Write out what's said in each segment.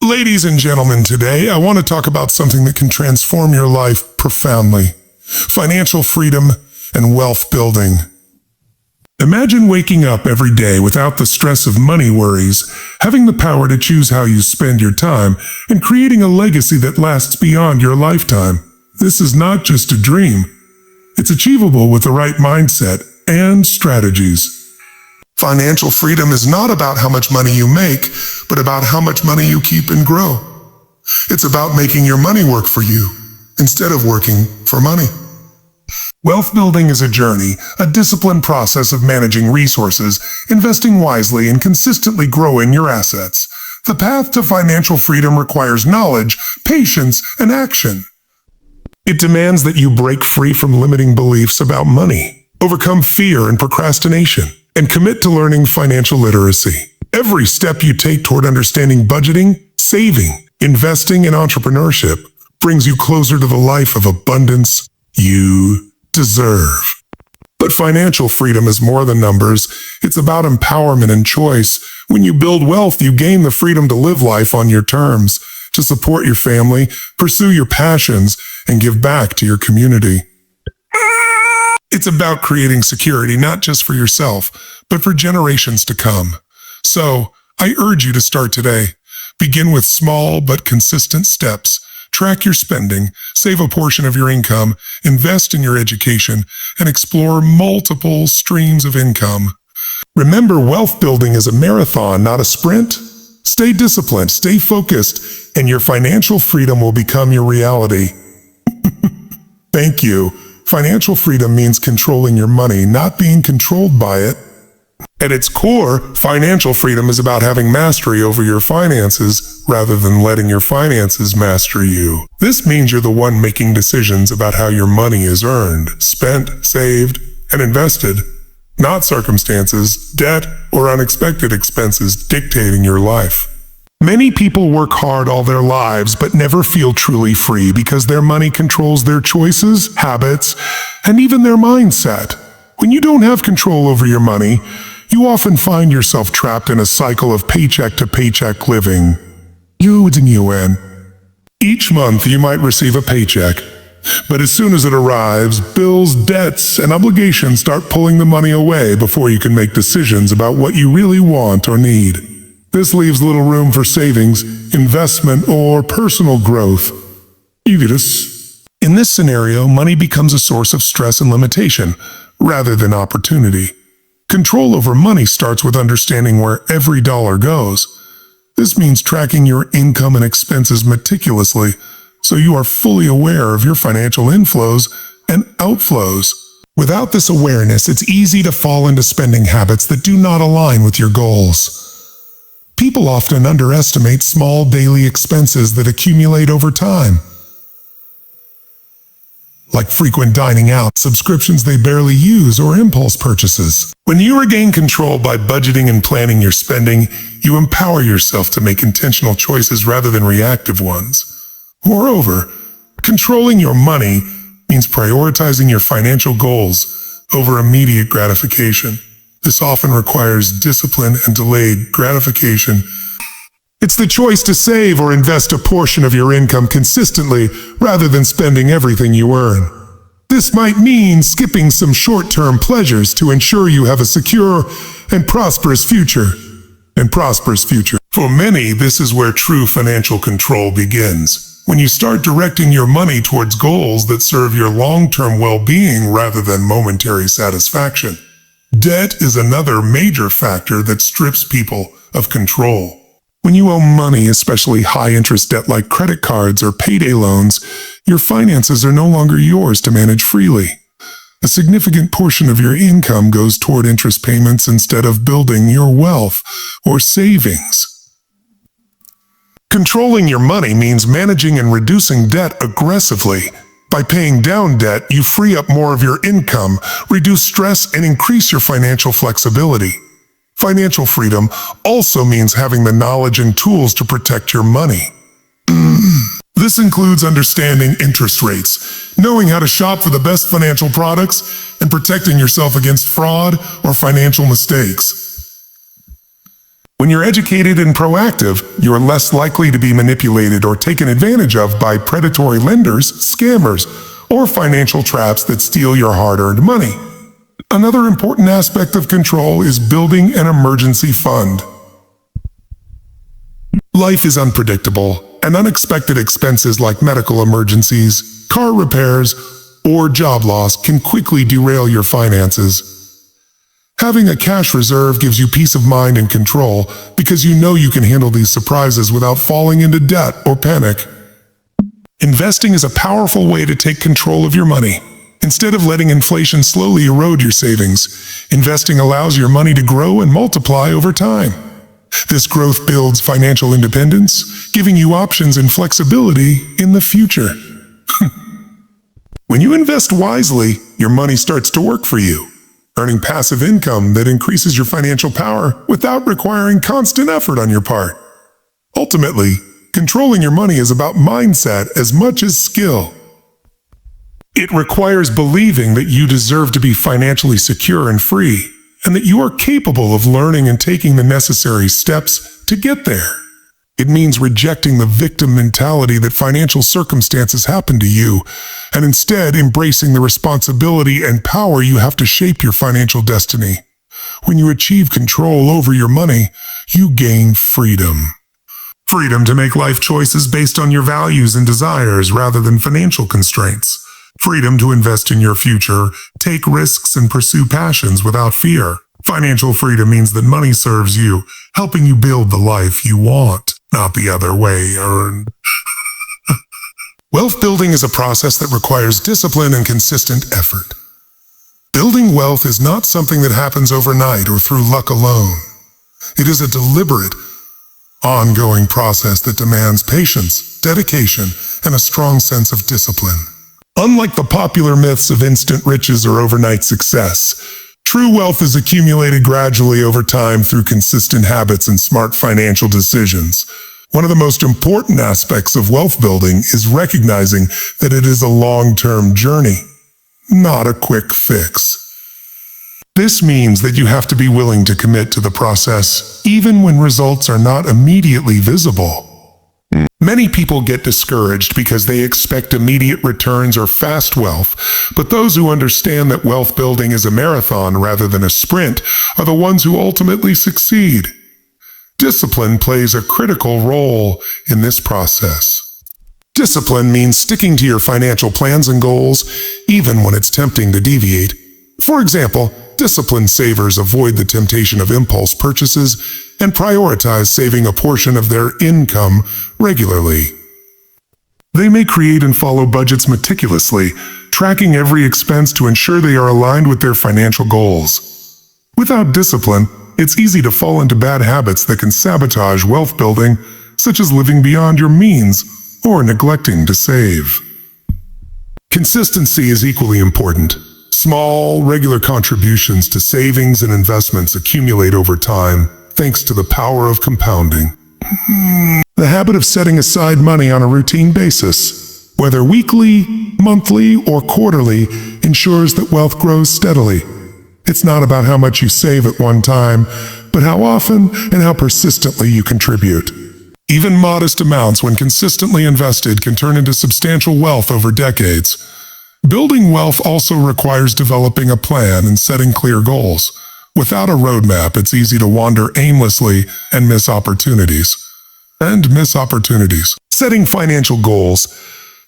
Ladies and gentlemen, today I want to talk about something that can transform your life profoundly. Financial freedom and wealth building. Imagine waking up every day without the stress of money worries, having the power to choose how you spend your time, and creating a legacy that lasts beyond your lifetime. This is not just a dream. It's achievable with the right mindset and strategies. Financial freedom is not about how much money you make, but about how much money you keep and grow. It's about making your money work for you, instead of working for money. Wealth building is a journey, a disciplined process of managing resources, investing wisely, and consistently growing your assets. The path to financial freedom requires knowledge, patience, and action. It demands that you break free from limiting beliefs about money, overcome fear and procrastination, and commit to learning financial literacy. Every step you take toward understanding budgeting, saving, investing, and entrepreneurship brings you closer to the life of abundance you deserve. But financial freedom is more than numbers. It's about empowerment and choice. When you build wealth, you gain the freedom to live life on your terms, to support your family, pursue your passions, and give back to your community. It's about creating security not just for yourself, but for generations to come. So, I urge you to start today. Begin with small but consistent steps. Track your spending, save a portion of your income, invest in your education, and explore multiple streams of income. Remember, wealth building is a marathon, not a sprint. Stay disciplined, stay focused, and your financial freedom will become your reality. Thank you. Financial freedom means controlling your money, not being controlled by it. At its core, financial freedom is about having mastery over your finances rather than letting your finances master you. This means you're the one making decisions about how your money is earned, spent, saved, and invested, not circumstances, debt, or unexpected expenses dictating your life. Many people work hard all their lives but never feel truly free because their money controls their choices, habits, and even their mindset. When you don't have control over your money, you often find yourself trapped in a cycle of paycheck-to-paycheck living. Each month you might receive a paycheck, but as soon as it arrives, bills, debts, and obligations start pulling the money away before you can make decisions about what you really want or need. This leaves little room for savings, investment, or personal growth. In this scenario, money becomes a source of stress and limitation, rather than opportunity. Control over money starts with understanding where every dollar goes. This means tracking your income and expenses meticulously, so you are fully aware of your financial inflows and outflows. Without this awareness, it's easy to fall into spending habits that do not align with your goals. People often underestimate small daily expenses that accumulate over time, like frequent dining out, subscriptions they barely use, or impulse purchases. When you regain control by budgeting and planning your spending, you empower yourself to make intentional choices rather than reactive ones. Moreover, controlling your money means prioritizing your financial goals over immediate gratification. This often requires discipline and delayed gratification. It's the choice to save or invest a portion of your income consistently rather than spending everything you earn. This might mean skipping some short-term pleasures to ensure you have a secure and prosperous future. For many, this is where true financial control begins. When you start directing your money towards goals that serve your long-term well-being rather than momentary satisfaction. Debt is another major factor that strips people of control. When you owe money, especially high-interest debt like credit cards or payday loans, your finances are no longer yours to manage freely. A significant portion of your income goes toward interest payments instead of building your wealth or savings. Controlling your money means managing and reducing debt aggressively. By paying down debt, you free up more of your income, reduce stress, and increase your financial flexibility. Financial freedom also means having the knowledge and tools to protect your money. This includes understanding interest rates, knowing how to shop for the best financial products, and protecting yourself against fraud or financial mistakes. When you're educated and proactive, you're less likely to be manipulated or taken advantage of by predatory lenders, scammers, or financial traps that steal your hard-earned money. Another important aspect of control is building an emergency fund. Life is unpredictable, and unexpected expenses like medical emergencies, car repairs, or job loss can quickly derail your finances. Having a cash reserve gives you peace of mind and control because you know you can handle these surprises without falling into debt or panic. Investing is a powerful way to take control of your money. Instead of letting inflation slowly erode your savings, investing allows your money to grow and multiply over time. This growth builds financial independence, giving you options and flexibility in the future. When you invest wisely, your money starts to work for you, earning passive income that increases your financial power without requiring constant effort on your part. Ultimately, controlling your money is about mindset as much as skill. It requires believing that you deserve to be financially secure and free, and that you are capable of learning and taking the necessary steps to get there. It means rejecting the victim mentality that financial circumstances happen to you, and instead embracing the responsibility and power you have to shape your financial destiny. When you achieve control over your money, you gain freedom. Freedom to make life choices based on your values and desires rather than financial constraints. Freedom to invest in your future, take risks, and pursue passions without fear. Financial freedom means that money serves you, helping you build the life you want, not the other way around. Wealth building is a process that requires discipline and consistent effort. Building wealth is not something that happens overnight or through luck alone. It is a deliberate, ongoing process that demands patience, dedication, and a strong sense of discipline. Unlike the popular myths of instant riches or overnight success, true wealth is accumulated gradually over time through consistent habits and smart financial decisions. One of the most important aspects of wealth building is recognizing that it is a long-term journey, not a quick fix. This means that you have to be willing to commit to the process, even when results are not immediately visible. Many people get discouraged because they expect immediate returns or fast wealth, but those who understand that wealth building is a marathon rather than a sprint are the ones who ultimately succeed. Discipline plays a critical role in this process. Discipline means sticking to your financial plans and goals, even when it's tempting to deviate. For example, disciplined savers avoid the temptation of impulse purchases and prioritize saving a portion of their income regularly. They may create and follow budgets meticulously, tracking every expense to ensure they are aligned with their financial goals. Without discipline, it's easy to fall into bad habits that can sabotage wealth building, such as living beyond your means or neglecting to save. Consistency is equally important. Small, regular contributions to savings and investments accumulate over time, thanks to the power of compounding. The habit of setting aside money on a routine basis, whether weekly, monthly, or quarterly, ensures that wealth grows steadily. It's not about how much you save at one time, but how often and how persistently you contribute. Even modest amounts, when consistently invested, can turn into substantial wealth over decades. Building wealth also requires developing a plan and setting clear goals. Without a roadmap, it's easy to wander aimlessly and miss opportunities. Setting financial goals,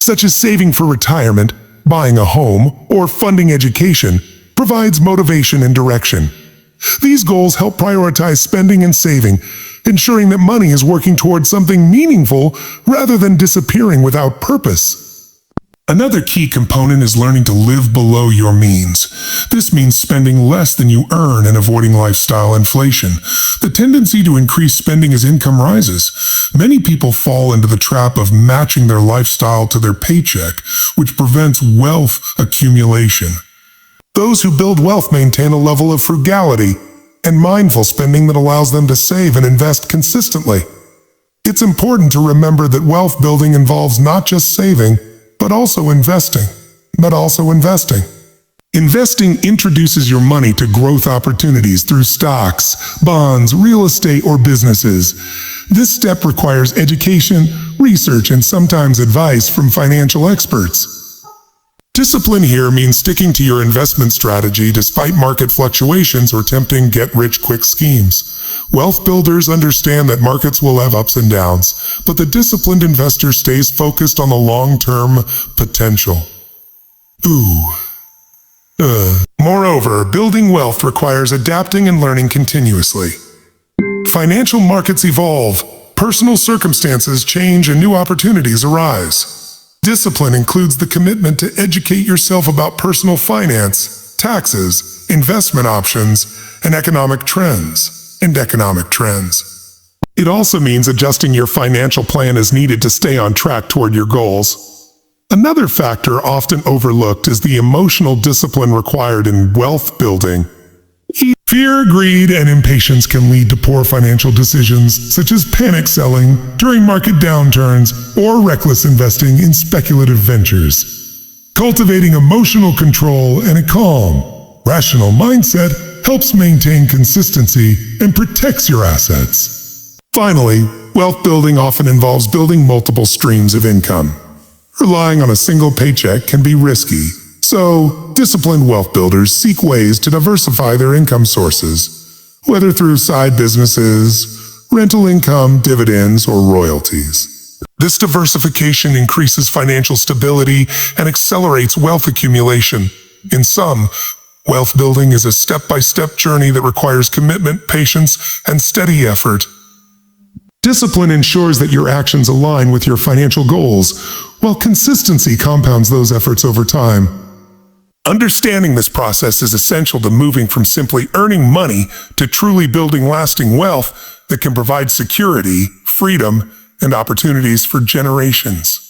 such as saving for retirement, buying a home, or funding education, provides motivation and direction. These goals help prioritize spending and saving, ensuring that money is working towards something meaningful rather than disappearing without purpose. Another key component is learning to live below your means. This means spending less than you earn and avoiding lifestyle inflation. The tendency to increase spending as income rises. Many people fall into the trap of matching their lifestyle to their paycheck, which prevents wealth accumulation. Those who build wealth maintain a level of frugality and mindful spending that allows them to save and invest consistently. It's important to remember that wealth building involves not just saving, but also investing. Investing introduces your money to growth opportunities through stocks, bonds, real estate, or businesses. This step requires education, research, and sometimes advice from financial experts. Discipline here means sticking to your investment strategy despite market fluctuations or tempting get-rich-quick schemes. Wealth builders understand that markets will have ups and downs, but the disciplined investor stays focused on the long-term potential. Moreover, building wealth requires adapting and learning continuously. Financial markets evolve, personal circumstances change, and new opportunities arise. Discipline includes the commitment to educate yourself about personal finance, taxes, investment options, and economic trends. It also means adjusting your financial plan as needed to stay on track toward your goals. Another factor often overlooked is the emotional discipline required in wealth building. Fear, greed, and impatience can lead to poor financial decisions, such as panic selling during market downturns or reckless investing in speculative ventures. Cultivating emotional control and a calm, rational mindset helps maintain consistency and protects your assets. Finally, wealth building often involves building multiple streams of income. Relying on a single paycheck can be risky, so disciplined wealth builders seek ways to diversify their income sources, whether through side businesses, rental income, dividends, or royalties. This diversification increases financial stability and accelerates wealth accumulation. In sum, wealth building is a step-by-step journey that requires commitment, patience, and steady effort. Discipline ensures that your actions align with your financial goals, while consistency compounds those efforts over time. Understanding this process is essential to moving from simply earning money to truly building lasting wealth that can provide security, freedom, and opportunities for generations.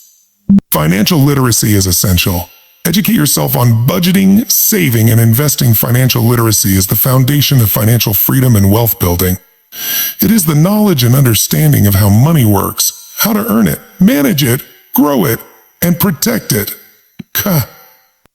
Financial literacy is essential. Educate yourself on budgeting, saving, and investing. Financial literacy is the foundation of financial freedom and wealth building. It is the knowledge and understanding of how money works, how to earn it, manage it, grow it, and protect it.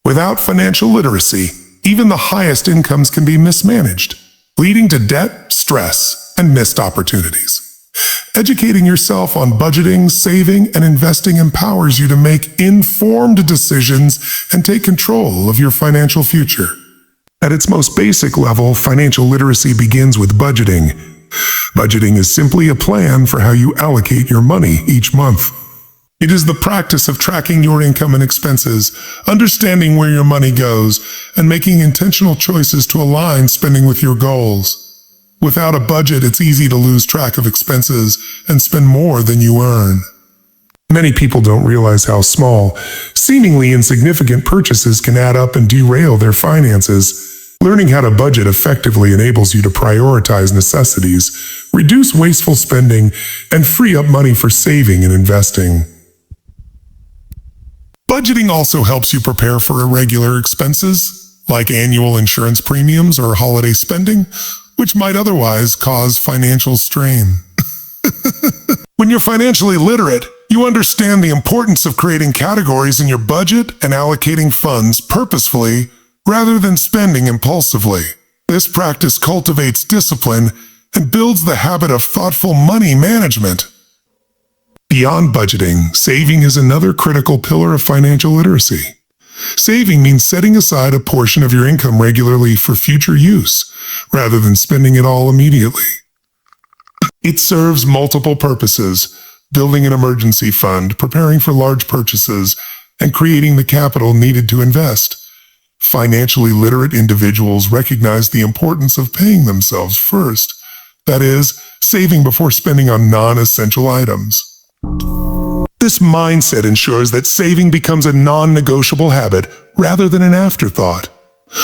Without financial literacy, even the highest incomes can be mismanaged, leading to debt, stress, and missed opportunities. Educating yourself on budgeting, saving, and investing empowers you to make informed decisions and take control of your financial future. At its most basic level, financial literacy begins with budgeting. Budgeting is simply a plan for how you allocate your money each month. It is the practice of tracking your income and expenses, understanding where your money goes, and making intentional choices to align spending with your goals. Without a budget, it's easy to lose track of expenses and spend more than you earn. Many people don't realize how small, seemingly insignificant purchases can add up and derail their finances. Learning how to budget effectively enables you to prioritize necessities, reduce wasteful spending, and free up money for saving and investing. Budgeting also helps you prepare for irregular expenses, like annual insurance premiums or holiday spending, which might otherwise cause financial strain. When you're financially literate, you understand the importance of creating categories in your budget and allocating funds purposefully rather than spending impulsively. This practice cultivates discipline and builds the habit of thoughtful money management. Beyond budgeting, saving is another critical pillar of financial literacy. Saving means setting aside a portion of your income regularly for future use, rather than spending it all immediately. It serves multiple purposes: building an emergency fund, preparing for large purchases, and creating the capital needed to invest. Financially literate individuals recognize the importance of paying themselves first, that is, saving before spending on non-essential items. This mindset ensures that saving becomes a non-negotiable habit rather than an afterthought.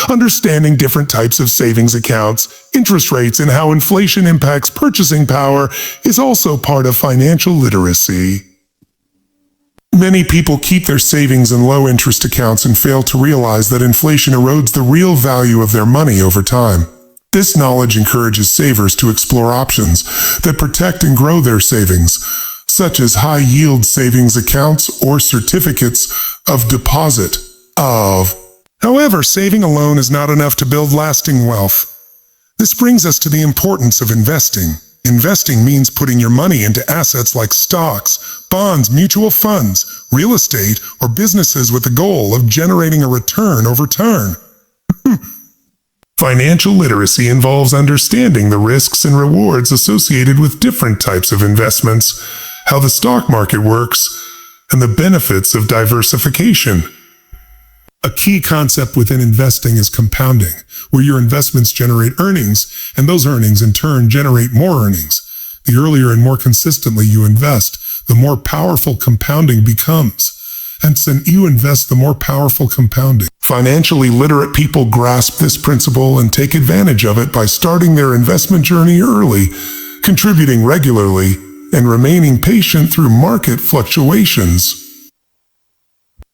Understanding different types of savings accounts, interest rates, and how inflation impacts purchasing power is also part of financial literacy. Many people keep their savings in low-interest accounts and fail to realize that inflation erodes the real value of their money over time. This knowledge encourages savers to explore options that protect and grow their savings, such as high-yield savings accounts or certificates of deposit. However, saving alone is not enough to build lasting wealth. This brings us to the importance of investing. Investing means putting your money into assets like stocks, bonds, mutual funds, real estate, or businesses with the goal of generating a return over time. Financial literacy involves understanding the risks and rewards associated with different types of investments, how the stock market works, and the benefits of diversification. A key concept within investing is compounding, where your investments generate earnings, and those earnings in turn generate more earnings. The earlier and more consistently you invest, the more powerful compounding becomes. And since you invest, the more powerful compounding. Financially literate people grasp this principle and take advantage of it by starting their investment journey early, contributing regularly, and remaining patient through market fluctuations.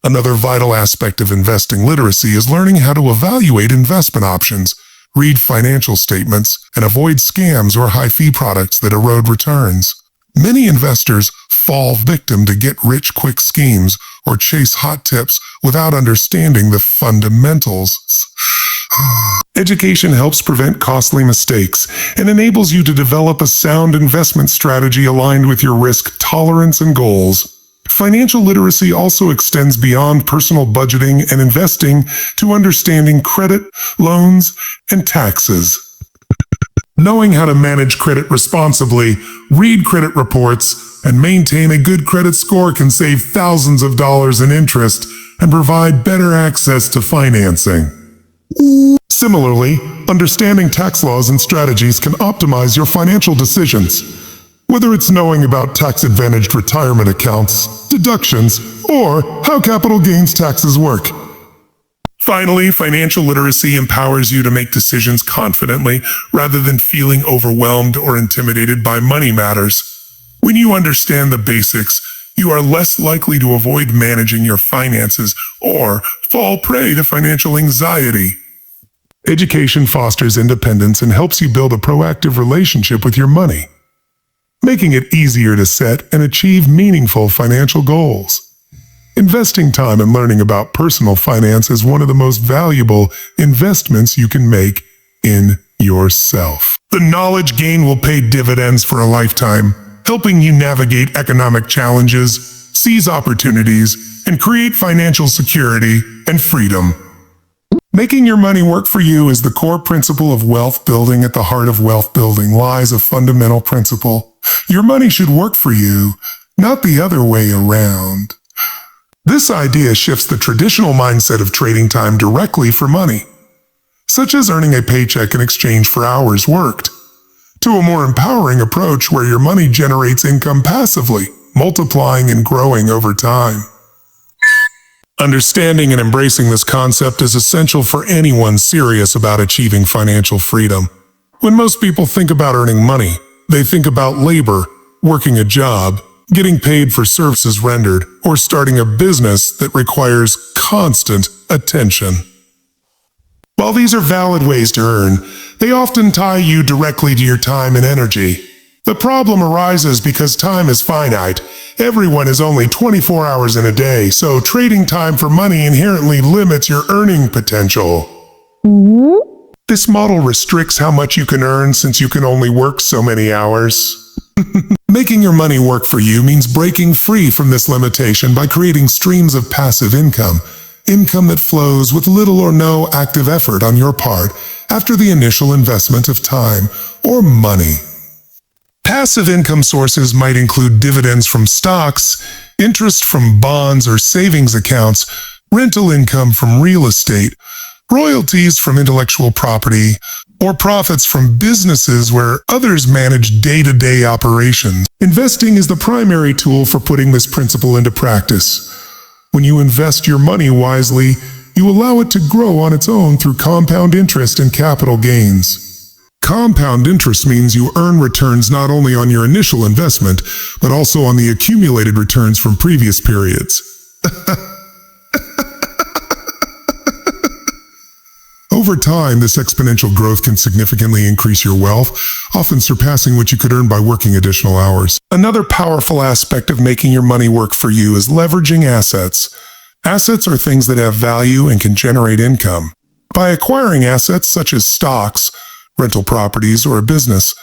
Another vital aspect of investing literacy is learning how to evaluate investment options, read financial statements, and avoid scams or high-fee products that erode returns. Many investors fall victim to get-rich-quick schemes or chase hot tips without understanding the fundamentals. Education helps prevent costly mistakes and enables you to develop a sound investment strategy aligned with your risk tolerance and goals. Financial literacy also extends beyond personal budgeting and investing to understanding credit, loans, and taxes. Knowing how to manage credit responsibly, read credit reports, and maintain a good credit score can save thousands of dollars in interest and provide better access to financing. Similarly, understanding tax laws and strategies can optimize your financial decisions. Whether it's knowing about tax-advantaged retirement accounts, deductions, or how capital gains taxes work. Finally, financial literacy empowers you to make decisions confidently rather than feeling overwhelmed or intimidated by money matters. When you understand the basics, you are less likely to avoid managing your finances or fall prey to financial anxiety. Education fosters independence and helps you build a proactive relationship with your money, making it easier to set and achieve meaningful financial goals. Investing time and learning about personal finance is one of the most valuable investments you can make in yourself. The knowledge gained will pay dividends for a lifetime, helping you navigate economic challenges, seize opportunities, and create financial security and freedom. Making your money work for you is the core principle of wealth building. At the heart of wealth building lies a fundamental principle. Your money should work for you, not the other way around. This idea shifts the traditional mindset of trading time directly for money, such as earning a paycheck in exchange for hours worked, to a more empowering approach where your money generates income passively, multiplying and growing over time. Understanding and embracing this concept is essential for anyone serious about achieving financial freedom. When most people think about earning money, they think about labor, working a job, getting paid for services rendered, or starting a business that requires constant attention. While these are valid ways to earn, they often tie you directly to your time and energy. The problem arises because time is finite. Everyone is only 24 hours in a day, so trading time for money inherently limits your earning potential. This model restricts how much you can earn since you can only work so many hours. Making your money work for you means breaking free from this limitation by creating streams of passive income that flows with little or no active effort on your part after the initial investment of time or money. Passive income sources might include dividends from stocks, interest from bonds or savings accounts, rental income from real estate, royalties from intellectual property, or profits from businesses where others manage day-to-day operations. Investing is the primary tool for putting this principle into practice. When you invest your money wisely, you allow it to grow on its own through compound interest and capital gains. Compound interest means you earn returns not only on your initial investment, but also on the accumulated returns from previous periods. Over time, this exponential growth can significantly increase your wealth, often surpassing what you could earn by working additional hours. Another powerful aspect of making your money work for you is leveraging assets. Assets are things that have value and can generate income. By acquiring assets such as stocks, rental properties, or a business,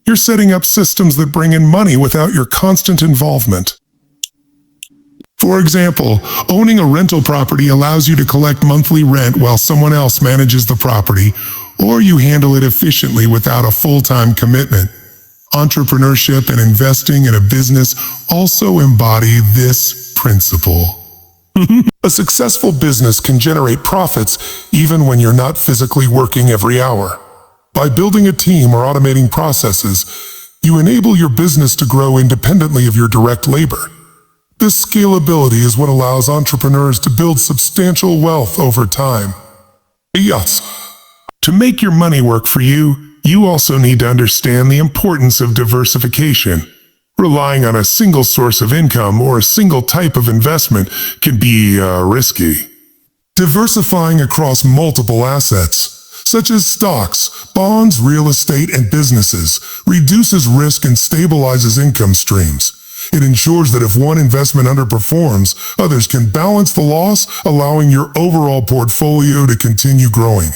you're setting up systems that bring in money without your constant involvement. For example, owning a rental property allows you to collect monthly rent while someone else manages the property, or you handle it efficiently without a full-time commitment. Entrepreneurship and investing in a business also embody this principle. A successful business can generate profits even when you're not physically working every hour. By building a team or automating processes, you enable your business to grow independently of your direct labor. This scalability is what allows entrepreneurs to build substantial wealth over time. Yes. To make your money work for you, you also need to understand the importance of diversification. Relying on a single source of income or a single type of investment can be risky. Diversifying across multiple assets, such as stocks, bonds, real estate, and businesses, reduces risk and stabilizes income streams. It ensures that if one investment underperforms, others can balance the loss, allowing your overall portfolio to continue growing.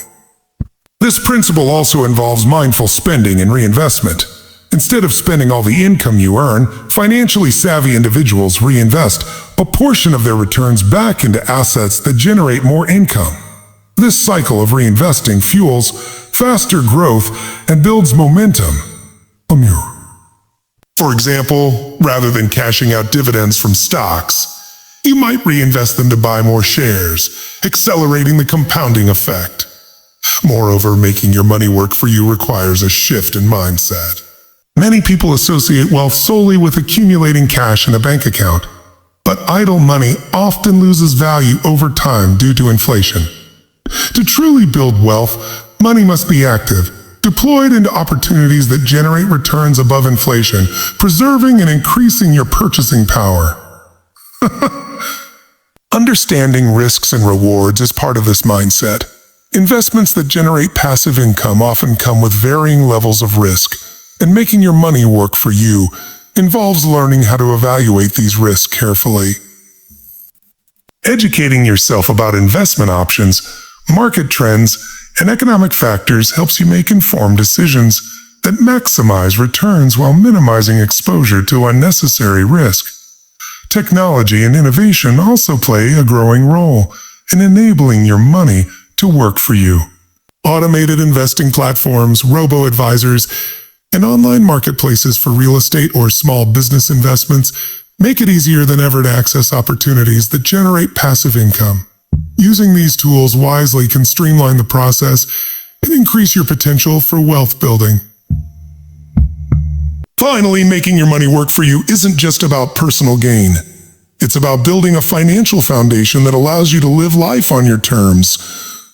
This principle also involves mindful spending and reinvestment. Instead of spending all the income you earn, financially savvy individuals reinvest a portion of their returns back into assets that generate more income. This cycle of reinvesting fuels faster growth and builds momentum. For example, rather than cashing out dividends from stocks, you might reinvest them to buy more shares, accelerating the compounding effect. Moreover, making your money work for you requires a shift in mindset. Many people associate wealth solely with accumulating cash in a bank account, but idle money often loses value over time due to inflation. To truly build wealth, money must be active, deployed into opportunities that generate returns above inflation, preserving and increasing your purchasing power. Understanding risks and rewards is part of this mindset. Investments that generate passive income often come with varying levels of risk, and making your money work for you involves learning how to evaluate these risks carefully. Educating yourself about investment options, market trends, and economic factors helps you make informed decisions that maximize returns while minimizing exposure to unnecessary risk. Technology and innovation also play a growing role in enabling your money to work for you. Automated investing platforms, robo-advisors, and online marketplaces for real estate or small business investments make it easier than ever to access opportunities that generate passive income. Using these tools wisely can streamline the process and increase your potential for wealth building. Finally, making your money work for you isn't just about personal gain. It's about building a financial foundation that allows you to live life on your terms,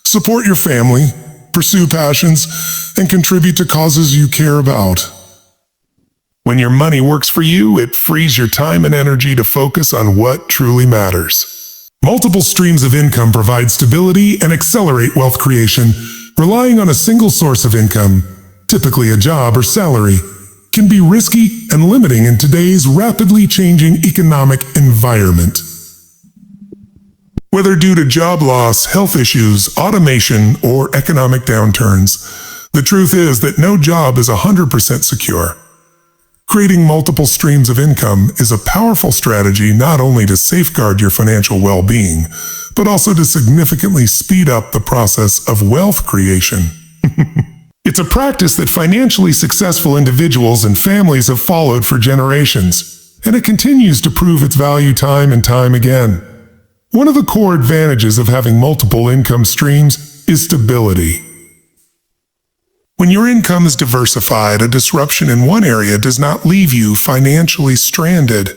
support your family, pursue passions, and contribute to causes you care about. When your money works for you, it frees your time and energy to focus on what truly matters. Multiple streams of income provide stability and accelerate wealth creation. Relying on a single source of income, typically a job or salary, can be risky and limiting in today's rapidly changing economic environment. Whether due to job loss, health issues, automation, or economic downturns, the truth is that no job is 100% secure. Creating multiple streams of income is a powerful strategy not only to safeguard your financial well-being, but also to significantly speed up the process of wealth creation. It's a practice that financially successful individuals and families have followed for generations, and it continues to prove its value time and time again. One of the core advantages of having multiple income streams is stability. When your income is diversified, a disruption in one area does not leave you financially stranded.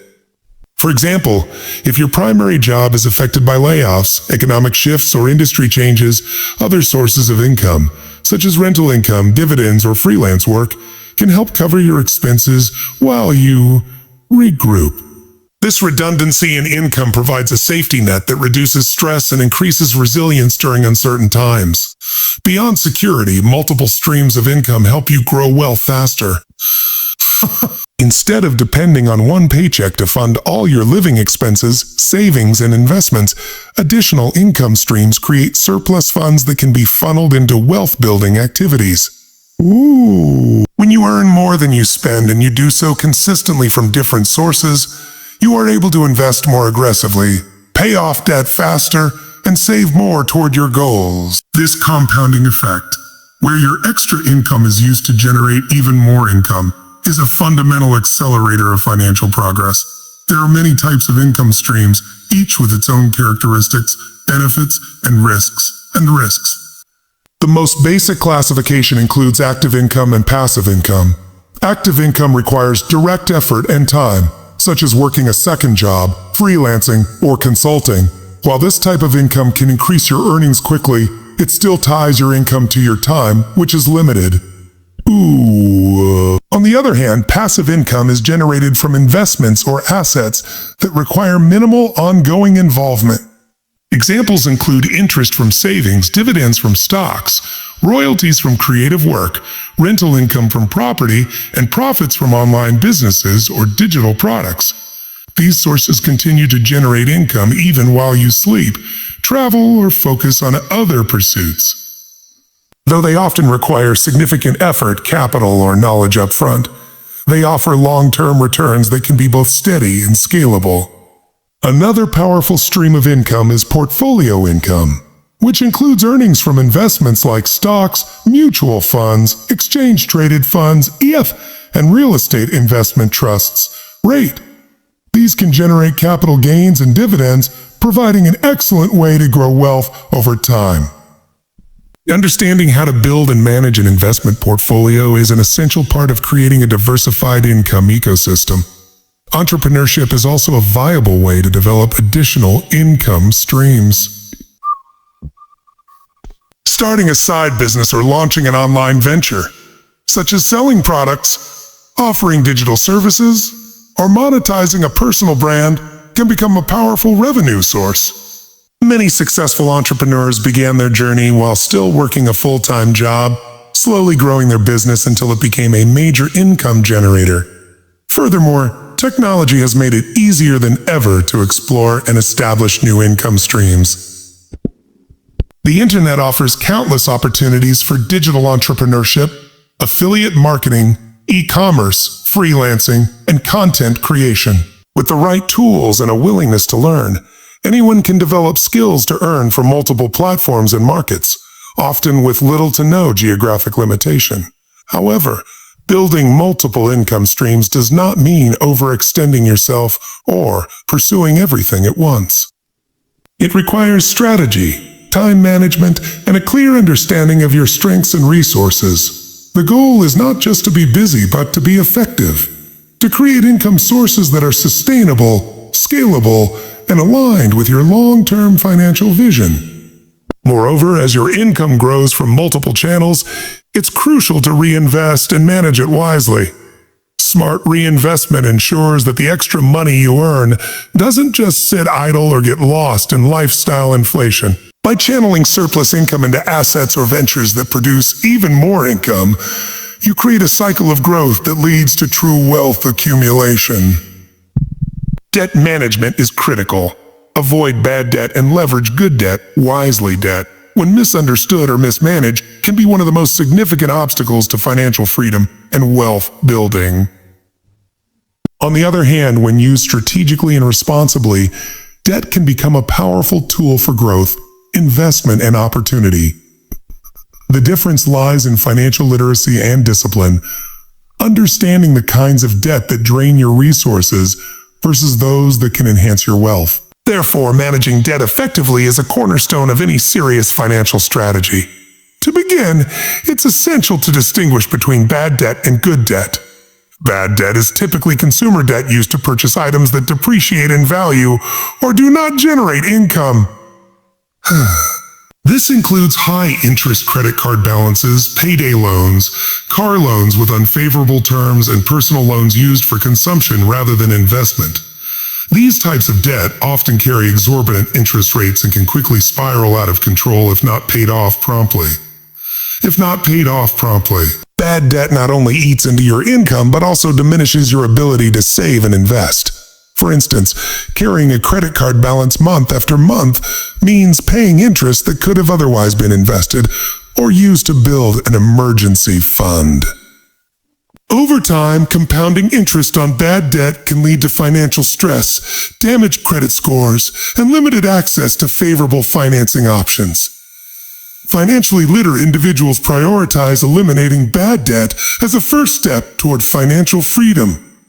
For example, if your primary job is affected by layoffs, economic shifts, or industry changes, other sources of income, such as rental income, dividends, or freelance work, can help cover your expenses while you regroup. This redundancy in income provides a safety net that reduces stress and increases resilience during uncertain times. Beyond security, multiple streams of income help you grow wealth faster. Instead of depending on one paycheck to fund all your living expenses, savings, and investments, additional income streams create surplus funds that can be funneled into wealth-building activities. Ooh! When you earn more than you spend and you do so consistently from different sources, you are able to invest more aggressively, pay off debt faster, and save more toward your goals. This compounding effect, where your extra income is used to generate even more income, is a fundamental accelerator of financial progress. There are many types of income streams, each with its own characteristics, benefits, and risks. The most basic classification includes active income and passive income. Active income requires direct effort and time, such as working a second job, freelancing, or consulting. While this type of income can increase your earnings quickly, it still ties your income to your time, which is limited. On the other hand, passive income is generated from investments or assets that require minimal ongoing involvement. Examples include interest from savings, dividends from stocks, royalties from creative work, rental income from property, and profits from online businesses or digital products. These sources continue to generate income even while you sleep, travel, or focus on other pursuits. Though they often require significant effort, capital, or knowledge up front, they offer long-term returns that can be both steady and scalable. Another powerful stream of income is portfolio income, which includes earnings from investments like stocks, mutual funds, exchange-traded funds, ETFs, and real estate investment trusts. These can generate capital gains and dividends, providing an excellent way to grow wealth over time. Understanding how to build and manage an investment portfolio is an essential part of creating a diversified income ecosystem. Entrepreneurship is also a viable way to develop additional income streams. Starting a side business or launching an online venture, such as selling products, offering digital services, or monetizing a personal brand, can become a powerful revenue source. Many successful entrepreneurs began their journey while still working a full-time job, slowly growing their business until it became a major income generator. Furthermore, technology has made it easier than ever to explore and establish new income streams. The internet offers countless opportunities for digital entrepreneurship, affiliate marketing, e-commerce, freelancing, and content creation. With the right tools and a willingness to learn, anyone can develop skills to earn from multiple platforms and markets, often with little to no geographic limitation. However, building multiple income streams does not mean overextending yourself or pursuing everything at once. It requires strategy, time management, and a clear understanding of your strengths and resources. The goal is not just to be busy, but to be effective, to create income sources that are sustainable, scalable, and aligned with your long-term financial vision. Moreover, as your income grows from multiple channels, it's crucial to reinvest and manage it wisely. Smart reinvestment ensures that the extra money you earn doesn't just sit idle or get lost in lifestyle inflation. By channeling surplus income into assets or ventures that produce even more income, you create a cycle of growth that leads to true wealth accumulation. Debt management is critical. Avoid bad debt and leverage good debt wisely. Debt, when misunderstood or mismanaged, can be one of the most significant obstacles to financial freedom and wealth building. On the other hand, when used strategically and responsibly, debt can become a powerful tool for growth, investment, and opportunity. The difference lies in financial literacy and discipline, understanding the kinds of debt that drain your resources versus those that can enhance your wealth. Therefore, managing debt effectively is a cornerstone of any serious financial strategy. To begin, it's essential to distinguish between bad debt and good debt. Bad debt is typically consumer debt used to purchase items that depreciate in value or do not generate income. This includes high-interest credit card balances, payday loans, car loans with unfavorable terms, and personal loans used for consumption rather than investment. These types of debt often carry exorbitant interest rates and can quickly spiral out of control if not paid off promptly. Bad debt not only eats into your income, but also diminishes your ability to save and invest. For instance, carrying a credit card balance month after month means paying interest that could have otherwise been invested or used to build an emergency fund. Over time, compounding interest on bad debt can lead to financial stress, damaged credit scores, and limited access to favorable financing options. Financially literate individuals prioritize eliminating bad debt as a first step toward financial freedom.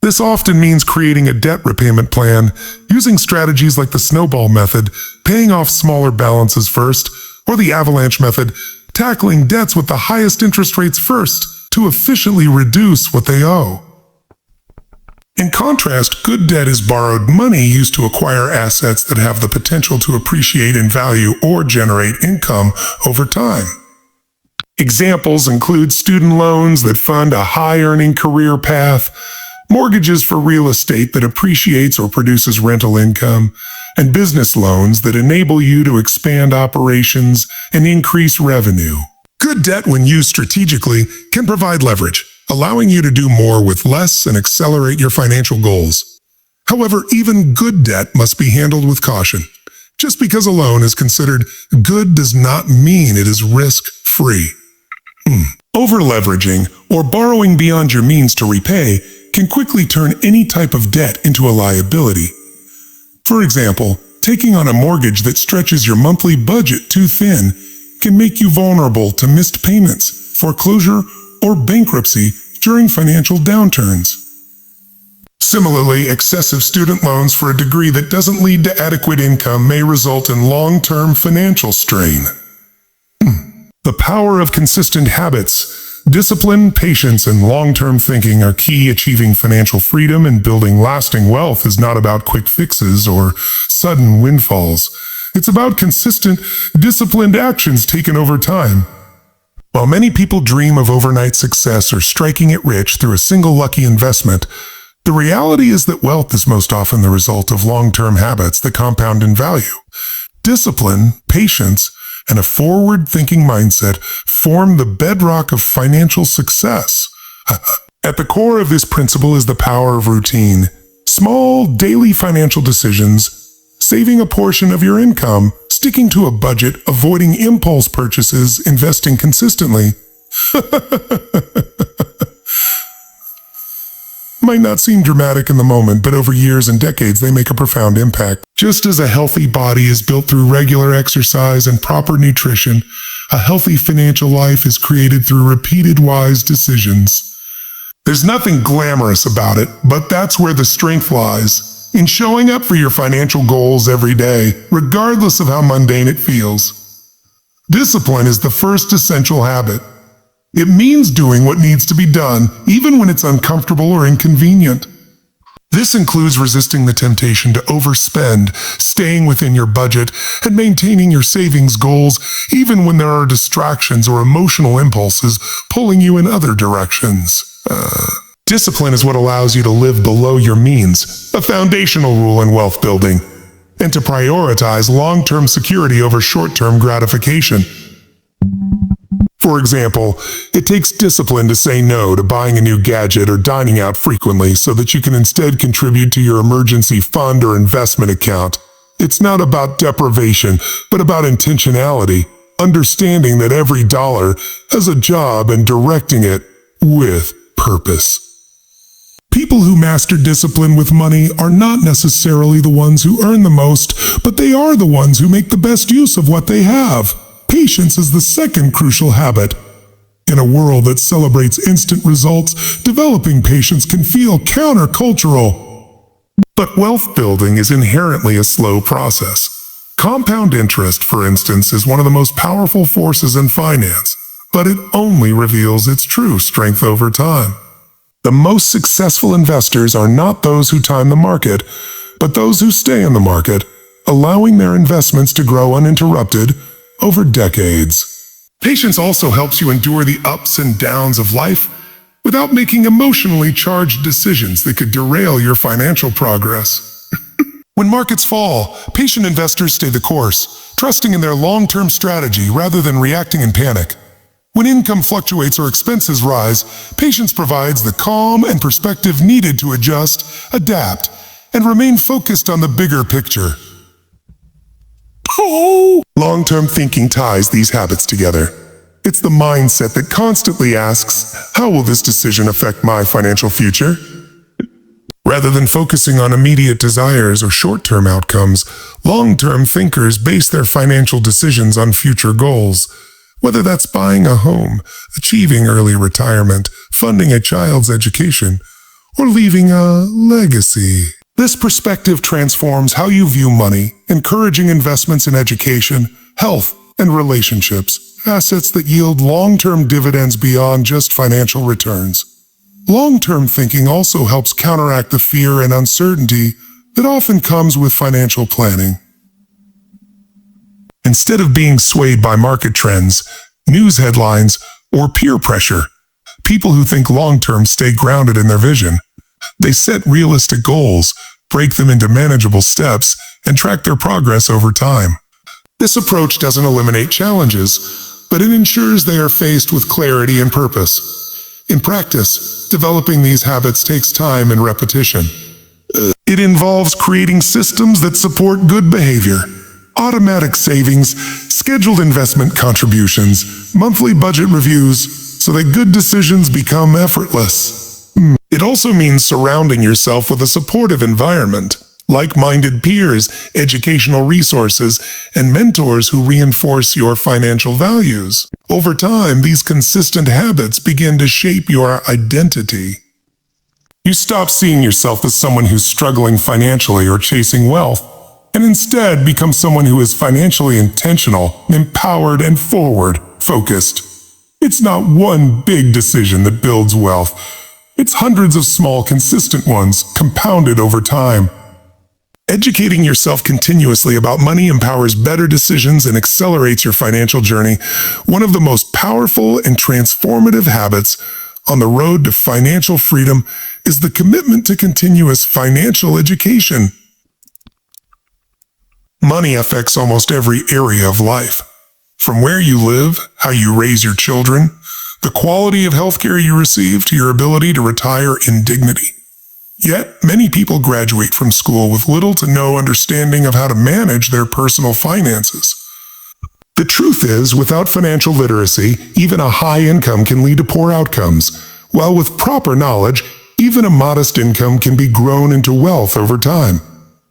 This often means creating a debt repayment plan, using strategies like the snowball method, paying off smaller balances first, or the avalanche method, tackling debts with the highest interest rates first to efficiently reduce what they owe. In contrast, good debt is borrowed money used to acquire assets that have the potential to appreciate in value or generate income over time. Examples include student loans that fund a high-earning career path, mortgages for real estate that appreciates or produces rental income, and business loans that enable you to expand operations and increase revenue. Good debt, when used strategically, can provide leverage, allowing you to do more with less and accelerate your financial goals. However, even good debt must be handled with caution. Just because a loan is considered good does not mean it is risk-free. Over-leveraging, or borrowing beyond your means to repay, can quickly turn any type of debt into a liability. For example, taking on a mortgage that stretches your monthly budget too thin can make you vulnerable to missed payments, foreclosure, or bankruptcy during financial downturns. Similarly, excessive student loans for a degree that doesn't lead to adequate income may result in long-term financial strain. The power of consistent habits, discipline, patience, and long-term thinking are key. Achieving financial freedom and building lasting wealth is not about quick fixes or sudden windfalls. It's about consistent, disciplined actions taken over time. While many people dream of overnight success or striking it rich through a single lucky investment, the reality is that wealth is most often the result of long-term habits that compound in value. Discipline, patience, and a forward-thinking mindset form the bedrock of financial success. At the core of this principle is the power of routine. Small, daily financial decisions, saving a portion of your income, sticking to a budget, avoiding impulse purchases, investing consistently. Might not seem dramatic in the moment, but over years and decades they make a profound impact. Just as a healthy body is built through regular exercise and proper nutrition, a healthy financial life is created through repeated wise decisions. There's nothing glamorous about it, but that's where the strength lies. In showing up for your financial goals every day, regardless of how mundane it feels. Discipline is the first essential habit. It means doing what needs to be done, even when it's uncomfortable or inconvenient. This includes resisting the temptation to overspend, staying within your budget, and maintaining your savings goals, even when there are distractions or emotional impulses pulling you in other directions. Discipline is what allows you to live below your means, a foundational rule in wealth building, and to prioritize long-term security over short-term gratification. For example, it takes discipline to say no to buying a new gadget or dining out frequently so that you can instead contribute to your emergency fund or investment account. It's not about deprivation, but about intentionality, understanding that every dollar has a job and directing it with purpose. People who master discipline with money are not necessarily the ones who earn the most, but they are the ones who make the best use of what they have. Patience is the second crucial habit. In a world that celebrates instant results, developing patience can feel countercultural. But wealth building is inherently a slow process. Compound interest, for instance, is one of the most powerful forces in finance, but it only reveals its true strength over time. The most successful investors are not those who time the market, but those who stay in the market, allowing their investments to grow uninterrupted over decades. Patience also helps you endure the ups and downs of life without making emotionally charged decisions that could derail your financial progress. When markets fall, patient investors stay the course, trusting in their long-term strategy rather than reacting in panic. When income fluctuates or expenses rise, patience provides the calm and perspective needed to adjust, adapt, and remain focused on the bigger picture. Long-term thinking ties these habits together. It's the mindset that constantly asks, how will this decision affect my financial future? Rather than focusing on immediate desires or short-term outcomes, long-term thinkers base their financial decisions on future goals. Whether that's buying a home, achieving early retirement, funding a child's education, or leaving a legacy. This perspective transforms how you view money, encouraging investments in education, health, and relationships, assets that yield long-term dividends beyond just financial returns. Long-term thinking also helps counteract the fear and uncertainty that often comes with financial planning. Instead of being swayed by market trends, news headlines, or peer pressure, people who think long-term stay grounded in their vision. They set realistic goals, break them into manageable steps, and track their progress over time. This approach doesn't eliminate challenges, but it ensures they are faced with clarity and purpose. In practice, developing these habits takes time and repetition. It involves creating systems that support good behavior. Automatic savings, scheduled investment contributions, monthly budget reviews, so that good decisions become effortless. It also means surrounding yourself with a supportive environment, like-minded peers, educational resources, and mentors who reinforce your financial values. Over time, these consistent habits begin to shape your identity. You stop seeing yourself as someone who's struggling financially or chasing wealth, and instead become someone who is financially intentional, empowered, and forward-focused. It's not one big decision that builds wealth. It's hundreds of small, consistent ones, compounded over time. Educating yourself continuously about money empowers better decisions and accelerates your financial journey. One of the most powerful and transformative habits on the road to financial freedom is the commitment to continuous financial education. Money affects almost every area of life. From where you live, how you raise your children, the quality of healthcare you receive, to your ability to retire in dignity. Yet, many people graduate from school with little to no understanding of how to manage their personal finances. The truth is, without financial literacy, even a high income can lead to poor outcomes, while with proper knowledge, even a modest income can be grown into wealth over time.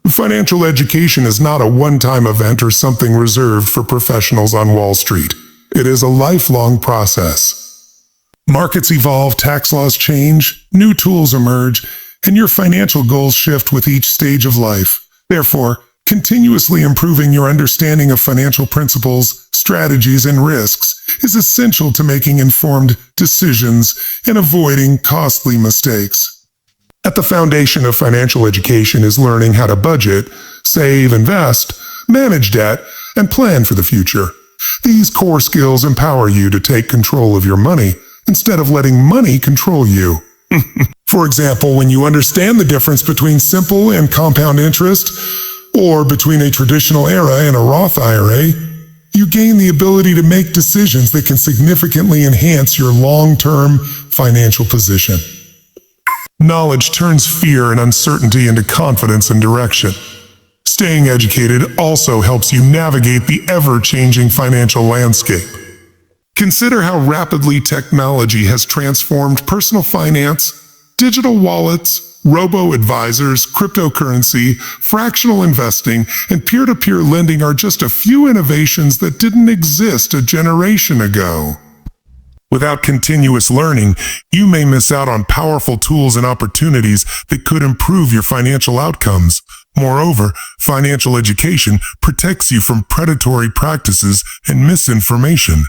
Financial education is not a one-time event or something reserved for professionals on Wall Street. It is a lifelong process. Markets evolve, tax laws change, new tools emerge, and your financial goals shift with each stage of life. Therefore, continuously improving your understanding of financial principles, strategies, and risks is essential to making informed decisions and avoiding costly mistakes. At the foundation of financial education is learning how to budget, save, invest, manage debt, and plan for the future. These core skills empower you to take control of your money instead of letting money control you. For example, when you understand the difference between simple and compound interest, or between a traditional IRA and a Roth IRA, you gain the ability to make decisions that can significantly enhance your long-term financial position. Knowledge turns fear and uncertainty into confidence and direction. Staying educated also helps you navigate the ever-changing financial landscape. Consider how rapidly technology has transformed personal finance. Digital wallets, robo-advisors, cryptocurrency, fractional investing, and peer-to-peer lending are just a few innovations that didn't exist a generation ago. Without continuous learning, you may miss out on powerful tools and opportunities that could improve your financial outcomes. Moreover, financial education protects you from predatory practices and misinformation.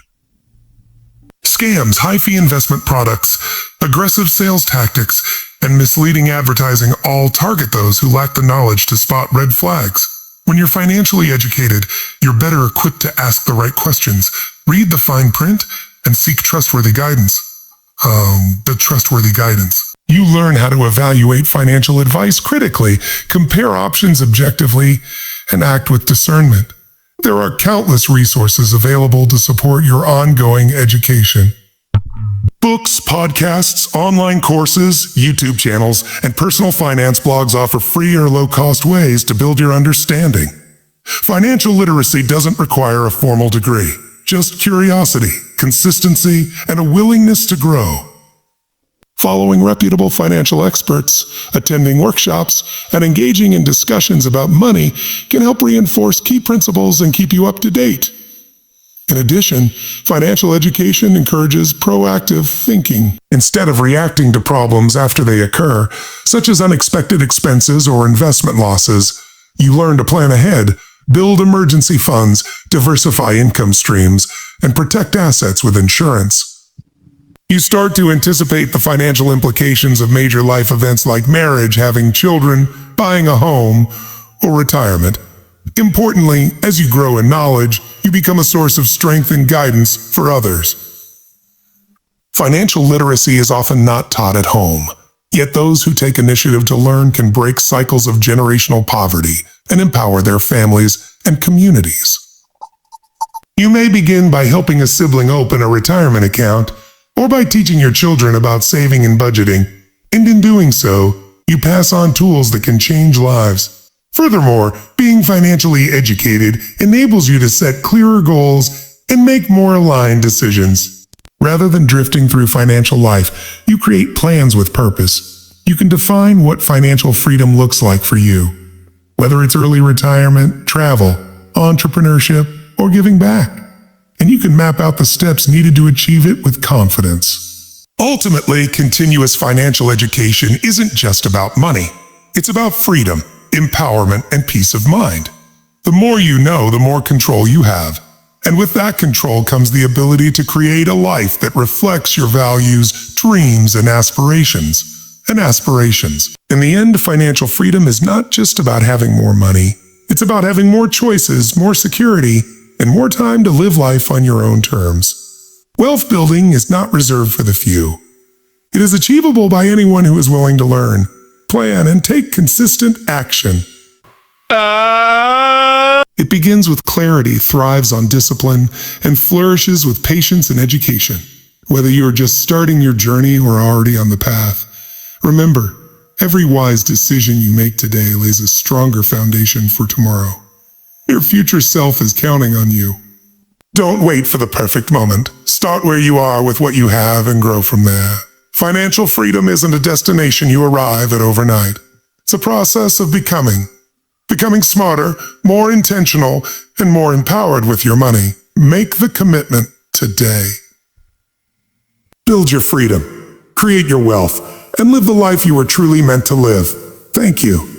Scams, high-fee investment products, aggressive sales tactics, and misleading advertising all target those who lack the knowledge to spot red flags. When you're financially educated, you're better equipped to ask the right questions, read the fine print, and seek trustworthy guidance. You learn how to evaluate financial advice critically, compare options objectively, and act with discernment. There are countless resources available to support your ongoing education. Books, podcasts, online courses, YouTube channels, and personal finance blogs offer free or low-cost ways to build your understanding. Financial literacy doesn't require a formal degree, just curiosity, consistency, and a willingness to grow. Following reputable financial experts, attending workshops, and engaging in discussions about money can help reinforce key principles and keep you up to date. In addition, financial education encourages proactive thinking. Instead of reacting to problems after they occur, such as unexpected expenses or investment losses, you learn to plan ahead, build emergency funds, diversify income streams, and protect assets with insurance. You start to anticipate the financial implications of major life events like marriage, having children, buying a home, or retirement. Importantly, as you grow in knowledge, you become a source of strength and guidance for others. Financial literacy is often not taught at home, yet those who take initiative to learn can break cycles of generational poverty and empower their families and communities. You may begin by helping a sibling open a retirement account, or by teaching your children about saving and budgeting, and in doing so, you pass on tools that can change lives. Furthermore, being financially educated enables you to set clearer goals and make more aligned decisions. Rather than drifting through financial life, you create plans with purpose. You can define what financial freedom looks like for you, whether it's early retirement, travel, entrepreneurship, or giving back. And you can map out the steps needed to achieve it with confidence. Ultimately, continuous financial education isn't just about money. It's about freedom, empowerment, and peace of mind. The more you know, the more control you have. And with that control comes the ability to create a life that reflects your values, dreams, and aspirations. In the end, financial freedom is not just about having more money. It's about having more choices, more security, and more time to live life on your own terms. Wealth building is not reserved for the few. It is achievable by anyone who is willing to learn, plan, and take consistent action. It begins with clarity, thrives on discipline, and flourishes with patience and education. Whether you are just starting your journey or already on the path, remember, every wise decision you make today lays a stronger foundation for tomorrow. Your future self is counting on you. Don't wait for the perfect moment. Start where you are with what you have and grow from there. Financial freedom isn't a destination you arrive at overnight. It's a process of becoming smarter, more intentional, and more empowered with your money. Make the commitment today. Build your freedom, create your wealth, and live the life you are truly meant to live. Thank you.